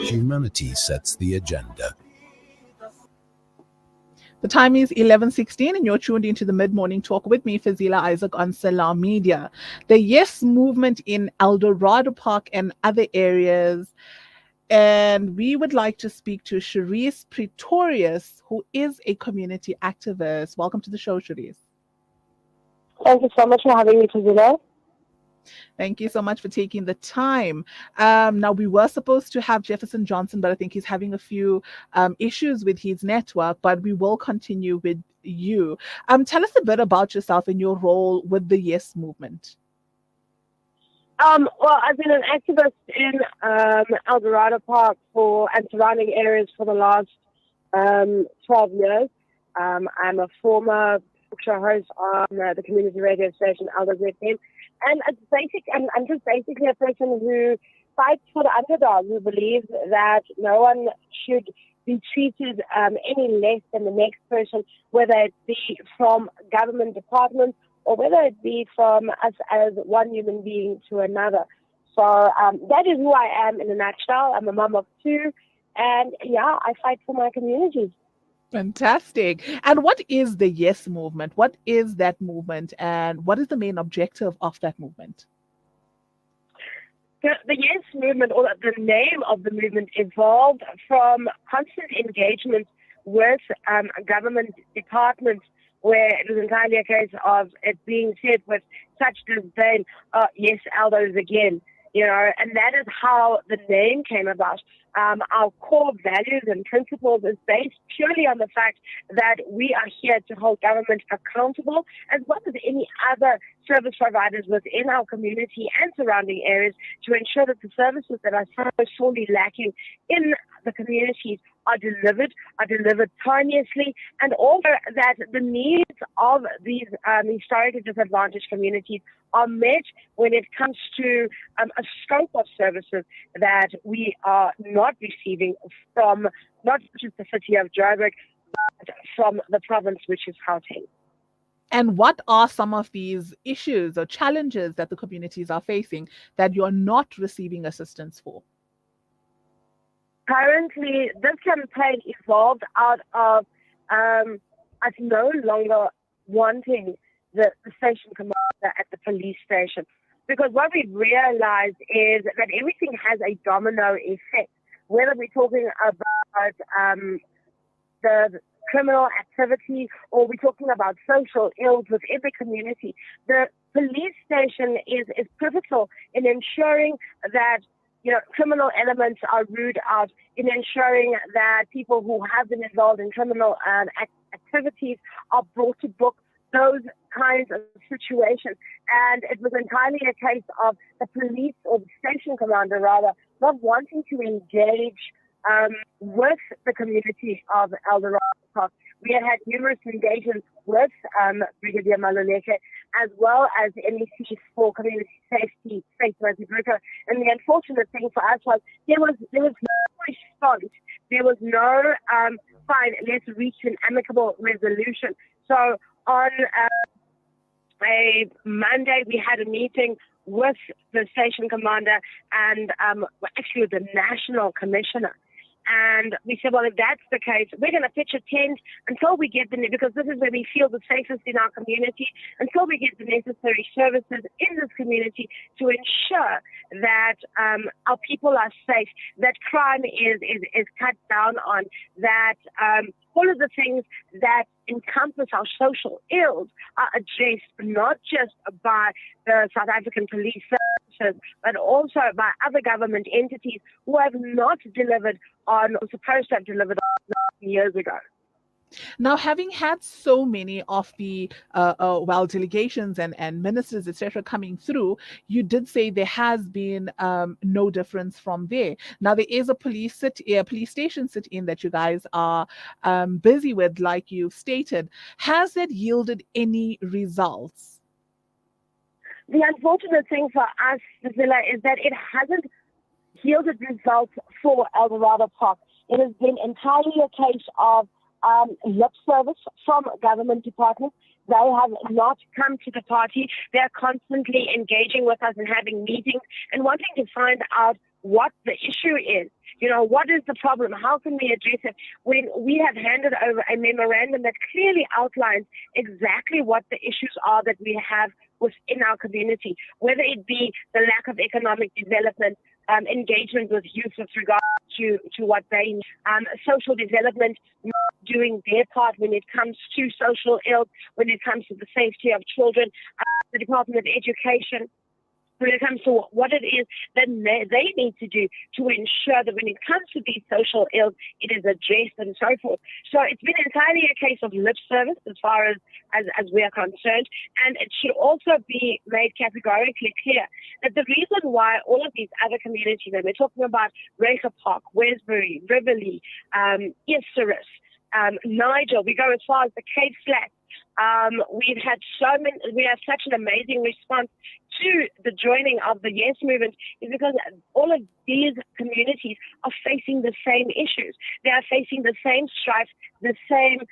Humanity sets the agenda. The time is 11:16 and you're tuned into the mid-morning talk with me, Fazila Isaac, on Salar Media. The Yes Movement in Eldorado Park and other areas. And we would like to speak to Charis Pretorius, who is a community activist. Welcome to the show, Charis. Thank you so much for having me, Fazila. Thank you so much for taking the time. Now, we were supposed to have Jefferson Johnson, but I think he's having a few issues with his network, but we will continue with you. Tell us a bit about yourself and your role with the Yes Movement. Well, I've been an activist in Eldorado Park and surrounding areas for the last 12 years. I'm a former show host on the community radio station Eldorado FM. And I'm just basically a person who fights for the underdog, who believes that no one should be treated any less than the next person, whether it be from government departments or whether it be from us as one human being to another. So that is who I am in a nutshell. I'm a mom of two, and yeah, I fight for my community. Fantastic. And what is the Yes Movement? What is that movement, and what is the main objective of that movement? The Yes Movement, or the name of the movement, evolved from constant engagement with government departments, where it was entirely a case of it being said with such disdain, yes, Aldos again, and that is how the name came about. Our core values and principles is based purely on the fact that we are here to hold government accountable, as well as any other service providers within our community and surrounding areas, to ensure that the services that are so sorely lacking in the communities are delivered timeously, and also that the needs of these historically disadvantaged communities are met when it comes to a scope of services that we are not receiving from not just the city of Joburg, but from the province, which is Gauteng. And what are some of these issues or challenges that the communities are facing that you're not receiving assistance for? Currently, this campaign evolved out of us no longer wanting the station commander at the police station. Because what we've realized is that everything has a domino effect. Whether we're talking about the criminal activity or we're talking about social ills within the community, the police station is pivotal in ensuring that criminal elements are rooted out, in ensuring that people who have been involved in criminal activities are brought to book, those kinds of situations. And it was entirely a case of the police, or the station commander rather, not wanting to engage with the community of Eldorado Park. We had numerous engagements with Brigadier Maluleke, as well as MEC for Community Safety, Faith Mazibuka. And the unfortunate thing for us was there was no response. There was no fine, let's reach an amicable resolution. So on a Monday, we had a meeting with the station commander and actually the national commissioner. And we said, well, if that's the case, we're going to pitch a tent until we get because this is where we feel the safest in our community, until we get the necessary services in this community to ensure that our people are safe, that crime is cut down on, that all of the things that encompass our social ills are addressed not just by the South African Police Services, but also by other government entities who have not delivered on, or supposed to have delivered on years ago. Now, having had so many of the delegations and ministers, etc., coming through, you did say there has been no difference from there. Now, there is a police station sit-in that you guys are busy with, like you stated. Has that yielded any results? The unfortunate thing for us, Priscilla, is that it hasn't yielded results for Eldorado Park. It has been entirely a case of lip service from government departments. They have not come to the party. They're constantly engaging with us and having meetings and wanting to find out what the issue is. What is the problem? How can we address it? When we have handed over a memorandum that clearly outlines exactly what the issues are that we have within our community, whether it be the lack of economic development, engagement with youth with regard to what they need, social development, doing their part when it comes to social ills, when it comes to the safety of children, the Department of Education, when it comes to what it is that they need to do to ensure that when it comes to these social ills, it is addressed and so forth. So it's been entirely a case of lip service as far as we are concerned. And it should also be made categorically clear that the reason why all of these other communities, and we're talking about Eldorado Park, Westbury, Riverlea, Charis, Nigel, we go as far as the Cape Flats. We have such an amazing response to the joining of the Yes Movement, is because all of these communities are facing the same issues. They are facing the same strife, the same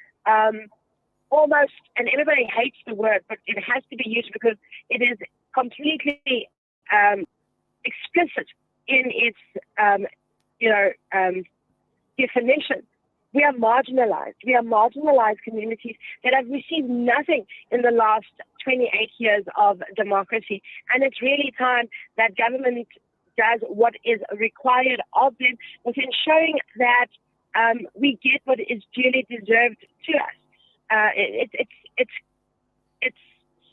almost, and everybody hates the word, but it has to be used because it is completely explicit in its definition. We are marginalized. We are marginalized communities that have received nothing in the last 28 years of democracy. And it's really time that government does what is required of them within showing that we get what is duly deserved to us. It's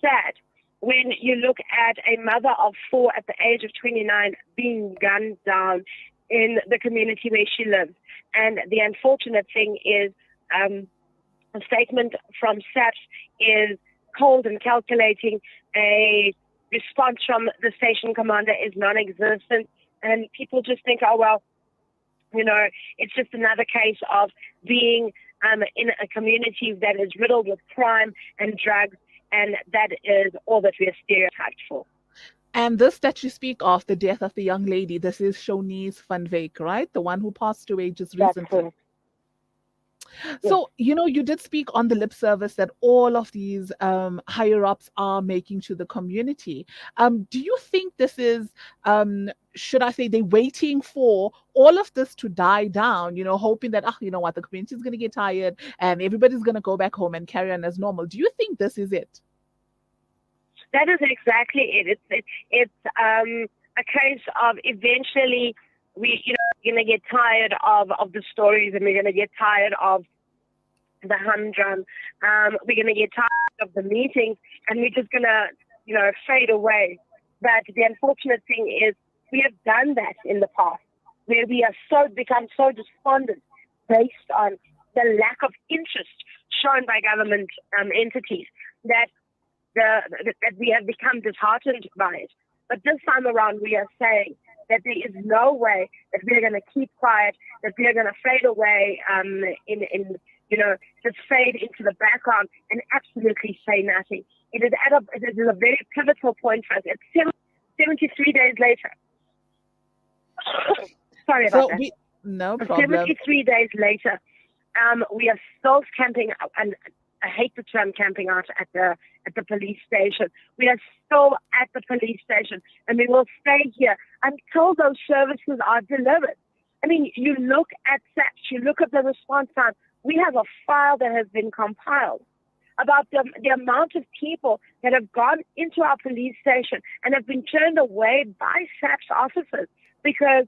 sad when you look at a mother of 4 at the age of 29 being gunned down in the community where she lives. And the unfortunate thing is a statement from SAPS is cold and calculating. A response from the station commander is non-existent. And people just think, oh, well, it's just another case of being in a community that is riddled with crime and drugs. And that is all that we are stereotyped for. And this that you speak of, the death of the young lady, this is Shonice van Wyk, right? The one who passed away just recently. So, you did speak on the lip service that all of these higher-ups are making to the community. Do you think this is, should I say, they're waiting for all of this to die down, hoping that, the community is going to get tired and everybody's going to go back home and carry on as normal? Do you think this is it? That is exactly it. It's a case of eventually we're going to get tired of the stories, and we're going to get tired of the humdrum. We're going to get tired of the meetings, and we're just going to fade away. But the unfortunate thing is we have done that in the past, where we have become so despondent based on the lack of interest shown by government entities that we have become disheartened by it. But this time around, we are saying that there is no way that we are going to keep quiet, that we are going to fade away, just fade into the background and absolutely say nothing. It is a very pivotal point for us. It's 73 days later. Sorry about that. No problem. 73 days later, we are still camping out, and I hate the term camping out at the police station. We are still at the police station, and we will stay here until those services are delivered. I mean, you look at SAPS, you look at the response time. We have a file that has been compiled about the amount of people that have gone into our police station and have been turned away by SAPS officers because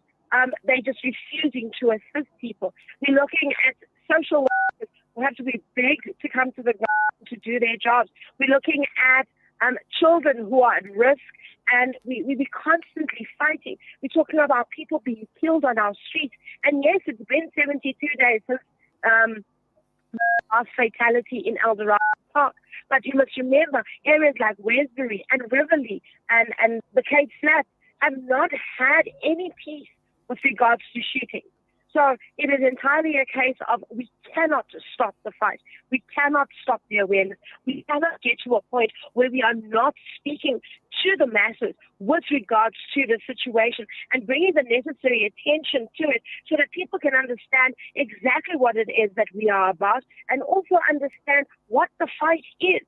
they're just refusing to assist people. We're looking at social workers who have to be begged to come to the ground to do their jobs. We're looking at children who are at risk, and we be constantly fighting. We're talking about people being killed on our streets. And yes, it's been 72 days since last fatality in Eldorado Park. But you must remember, areas like Westbury and Riverlea and the Cape Flats have not had any peace with regards to shooting. So it is entirely a case of we cannot stop the fight. We cannot stop the awareness. We cannot get to a point where we are not speaking to the masses with regards to the situation and bringing the necessary attention to it so that people can understand exactly what it is that we are about and also understand what the fight is.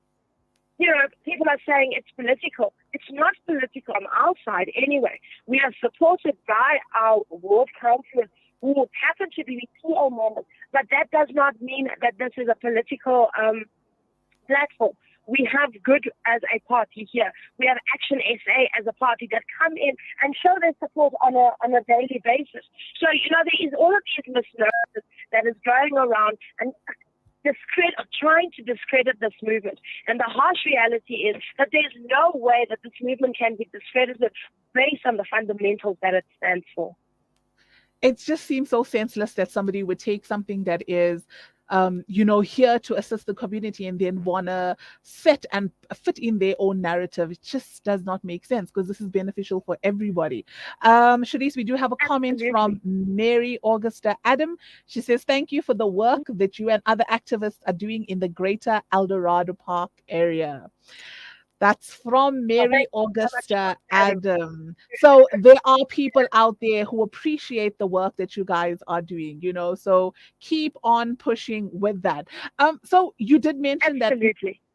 people are saying it's political. It's not political on our side anyway. We are supported by our ward councillors who happen to be PA members, but that does not mean that this is a political platform. We have Good as a party here. We have Action SA as a party that come in and show their support on a daily basis. So, there is all of these misnomers that is going around and trying to discredit this movement. And the harsh reality is that there's no way that this movement can be discredited based on the fundamentals that it stands for. It just seems so senseless that somebody would take something that is here to assist the community and then want to fit in their own narrative. It just does not make sense because this is beneficial for everybody. Charis, we do have a comment from Mary Augusta Adam. She says, thank you for the work that you and other activists are doing in the greater Eldorado Park area. That's from Mary Augusta Adam. So there are people out there who appreciate the work that you guys are doing, so keep on pushing with that. So you did mention that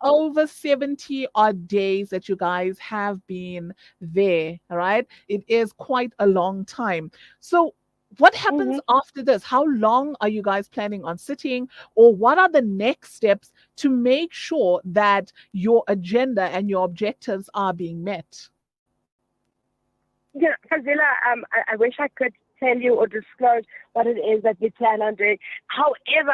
over 70 odd days that you guys have been there, right? It is quite a long time. So what happens after this? How long are you guys planning on sitting, or what are the next steps to make sure that your agenda and your objectives are being met? Yeah, Fazila, I wish I could tell you or disclose what it is that we plan on doing. However,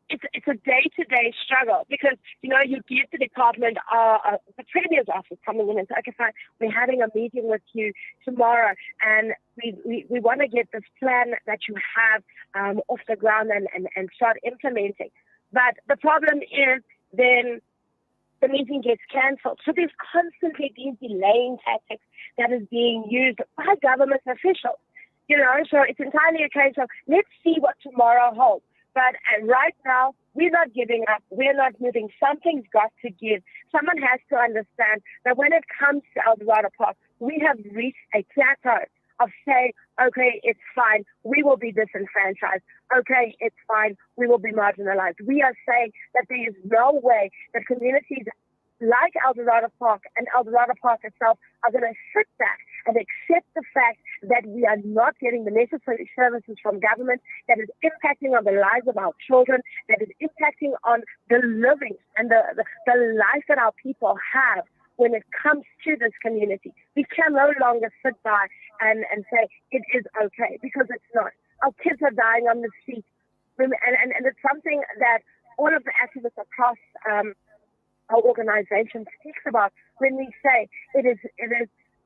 it's a day-to-day struggle because, you get the department, the Premier's office coming in and say, okay, fine, we're having a meeting with you tomorrow and we want to get this plan that you have off the ground and start implementing. But the problem is then the meeting gets cancelled. So there's constantly these delaying tactics that is being used by government officials. So it's entirely a case of let's see what tomorrow holds. But right now, we're not giving up. We're not moving. Something's got to give. Someone has to understand that when it comes to Eldorado Park, we have reached a plateau of saying, okay, it's fine. We will be disenfranchised. Okay, it's fine. We will be marginalized. We are saying that there is no way that communities like Eldorado Park and Eldorado Park itself are going to sit back and accept the fact that we are not getting the necessary services from government that is impacting on the lives of our children, that is impacting on the living and the life that our people have when it comes to this community. We can no longer sit by and say it is okay, because it's not. Our kids are dying on the street. And it's something that all of the activists across our organization speaks about when we say it is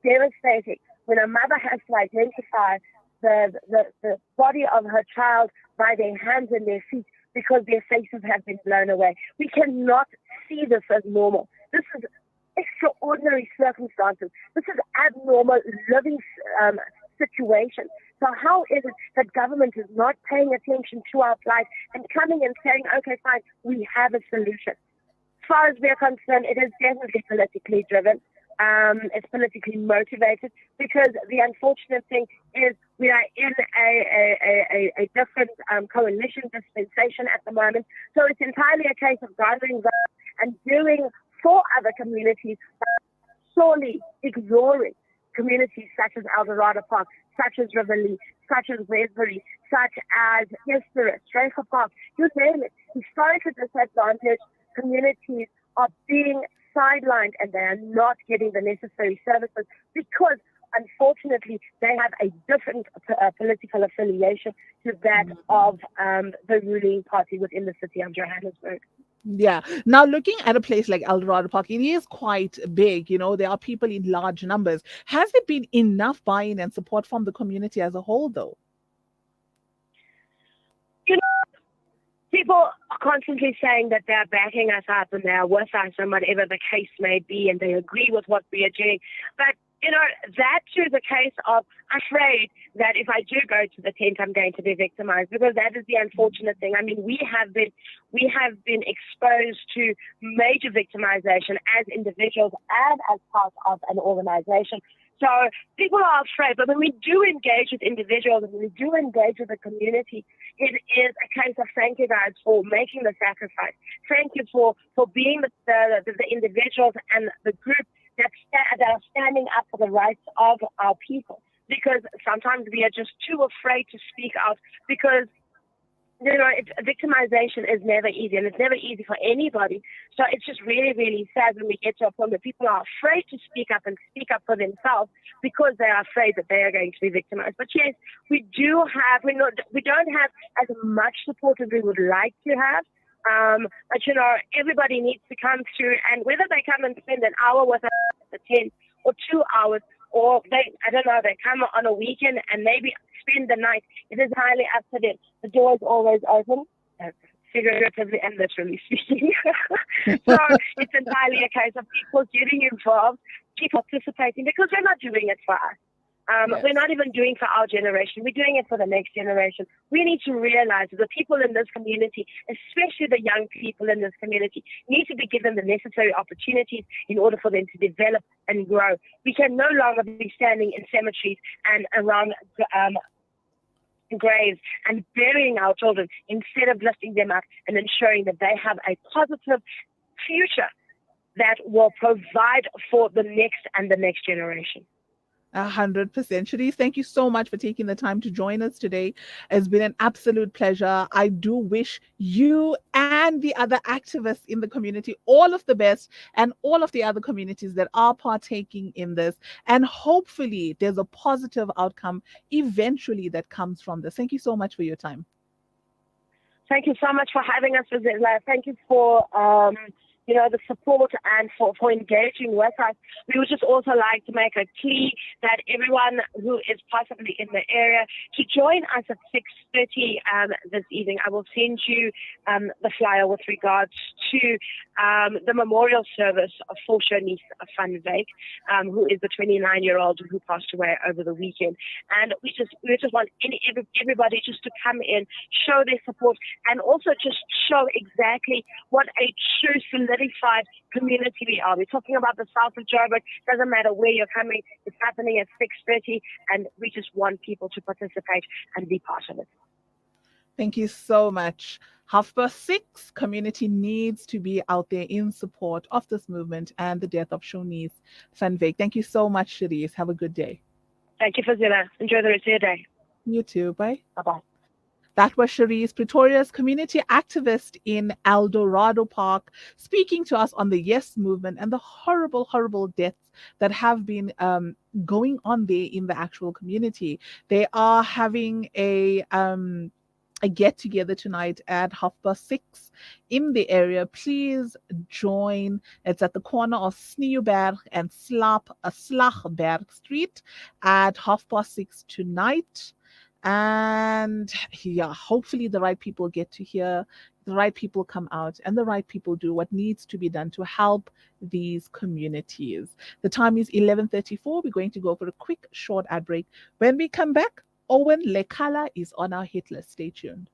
devastating when a mother has to identify the body of her child by their hands and their feet because their faces have been blown away. We cannot see this as normal. This is extraordinary circumstances. This is abnormal living situation. So how is it that government is not paying attention to our plight and coming and saying, okay, fine, we have a solution? As far as we're concerned, it is definitely politically driven. It's politically motivated, because the unfortunate thing is we are in a different coalition dispensation at the moment. So it's entirely a case of gathering votes and doing for other communities, sorely ignoring communities such as Eldorado Park, such as Rivoli, such as Westbury, such as Charis, Eldorado Park, you name it. Historically disadvantaged communities are being sidelined and they are not getting the necessary services because, unfortunately, they have a different political affiliation to that of the ruling party within the city of Johannesburg. Yeah. Now, looking at a place like Eldorado Park, it is quite big. There are people in large numbers. Has there been enough buy-in and support from the community as a whole, though? People are constantly saying that they're backing us up and they're with us and whatever the case may be, and they agree with what we are doing. But, that too is a case of afraid that if I do go to the tent, I'm going to be victimized, because that is the unfortunate thing. I mean, we have been exposed to major victimization as individuals and as part of an organization, So people are afraid, but when we do engage with individuals and when we do engage with the community, it is a case of thank you guys for making the sacrifice. Thank you for being the individuals and the group that are standing up for the rights of our people. Because sometimes we are just too afraid to speak out because victimization is never easy, and it's never easy for anybody. So it's just really, really sad when we get to a point where people are afraid to speak up and speak up for themselves because they are afraid that they are going to be victimized. But yes, we don't have as much support as we would like to have. But everybody needs to come through, and whether they come and spend an hour with us at 10 or 2 hours, or they come on a weekend and maybe spend the night. It is highly up to them. The door is always open, figuratively and literally speaking. So it's entirely a case of people getting involved, keep participating, because we're not doing it for us. Yes. We're not even doing it for our generation. We're doing it for the next generation. We need to realize that the people in this community, especially the young people in this community, need to be given the necessary opportunities in order for them to develop and grow. We can no longer be standing in cemeteries and around graves and burying our children instead of lifting them up and ensuring that they have a positive future that will provide for the next and the next generation. 100%. Charis, thank you so much for taking the time to join us today. It's been an absolute pleasure. I do wish you and the other activists in the community all of the best, and all of the other communities that are partaking in this. And hopefully there's a positive outcome eventually that comes from this. Thank you so much for your time. Thank you so much for having us. Thank you for the support and for engaging with us. We would just also like to make a plea that everyone who is possibly in the area to join us at 6:30 this evening. I will send you the flyer with regards to the memorial service for Charis van Wyk, who is the 29-year-old who passed away over the weekend. And we just want everybody just to come in, show their support, and also just show exactly what a true solidified community we are. We're talking about the south of Joburg. Doesn't matter where you're coming. It's happening at 6:30, and we just want people to participate and be part of it. Thank you so much. 6:30, community needs to be out there in support of this movement and the death of Charis van Wyk. Thank you so much, Charis. Have a good day. Thank you, Fazila. Enjoy the rest of your day. You too. Bye. Bye-bye. That was Charis Pretorius, community activist in Eldorado Park, speaking to us on the Yes Movement and the horrible, horrible deaths that have been going on there in the actual community. They are having a get together tonight at 6:30 in the area. Please join. It's at the corner of Sneeuwberg and Slagberg Street at 6:30 tonight. And yeah, hopefully the right people get to hear, the right people come out, and the right people do what needs to be done to help these communities. The time is 11:34. We're going to go for a quick short ad break. When we come back, Owen Lekala is on our hit list. Stay tuned.